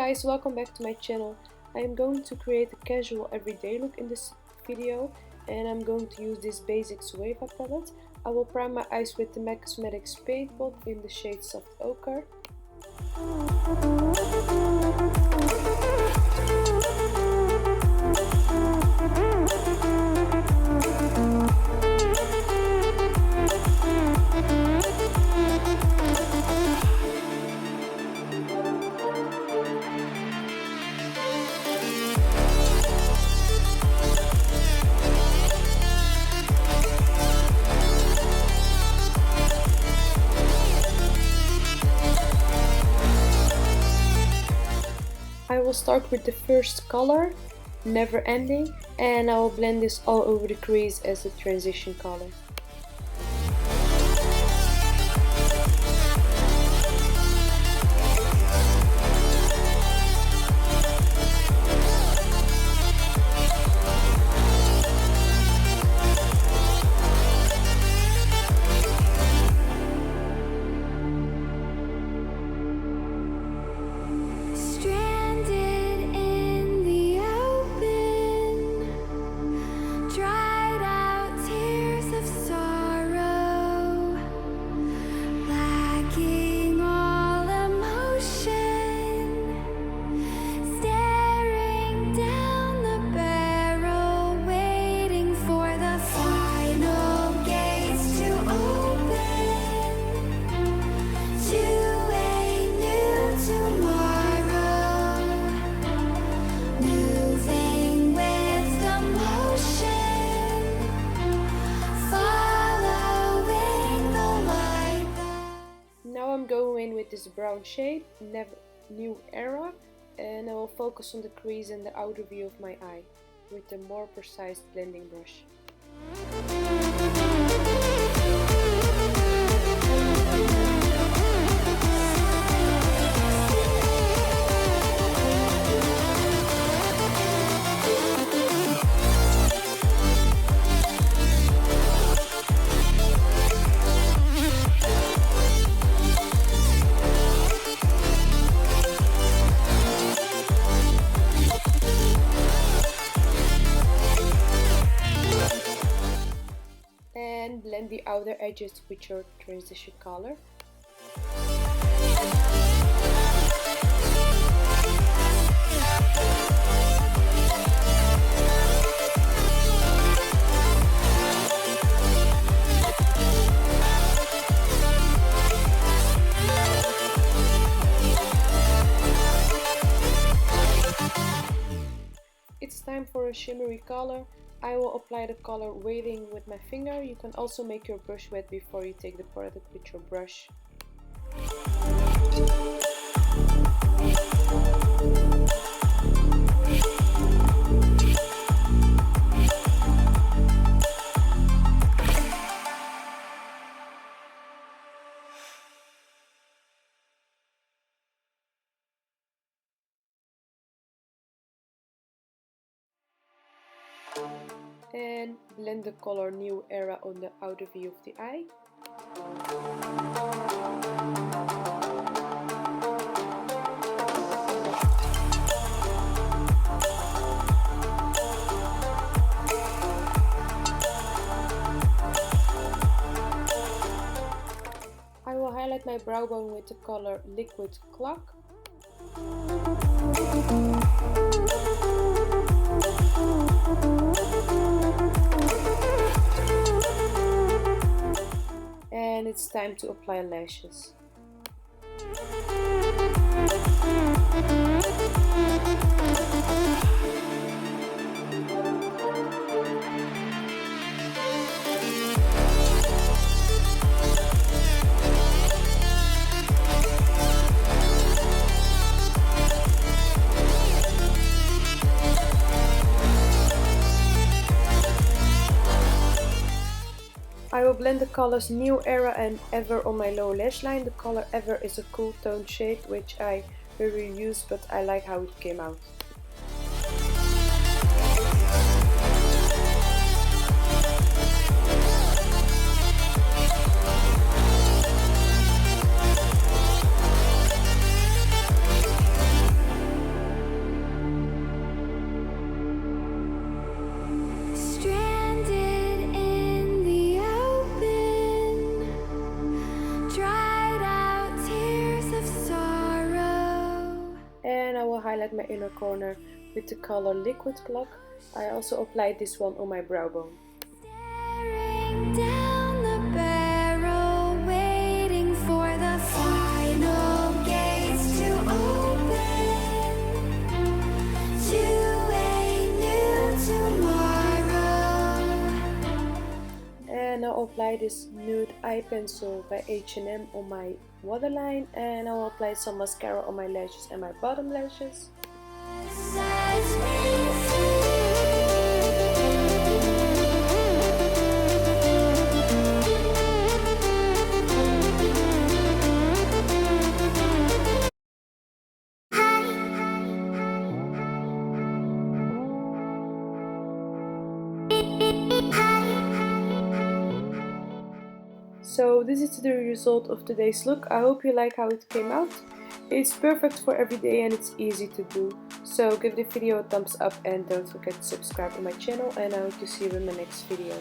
guys, welcome back to my channel. I am going to create a casual everyday look in this video and I'm going to use this basic Zoeva palette. I will prime my eyes with the MAC Cosmetics Paint Pot in the shade Soft Ochre. I will start with the first color, Never Ending, and I will blend this all over the crease as a transition color. Now I'm going in with this brown shade, New Era, and I will focus on the crease and the outer view of my eye with a more precise blending brush. And blend the outer edges with your transition color. It's time for a shimmery color. I will apply the color weighting with my finger. You can also make your brush wet before you take the product with your brush. And blend the color New Era on the outer view of the eye. I will highlight my brow bone with the color Liquid Clock. And it's time to apply lashes. I will blend the colors New Era and Ever on my lower lash line. The color Ever is a cool tone shade which I rarely use, but I like how it came out. highlight my inner corner with the color Liquid Clock. I also applied this one on my brow bone. Down the barrel, waiting for the final gates to open to a new tomorrow. And I'll apply this nude eye pencil by H&M on my waterline, and I'll apply some mascara on my lashes and my bottom lashes. So this is the result of today's look. I hope you like how it came out. It's perfect for every day and it's easy to do. So give the video a thumbs up and don't forget to subscribe to my channel, and I hope to see you in my next video.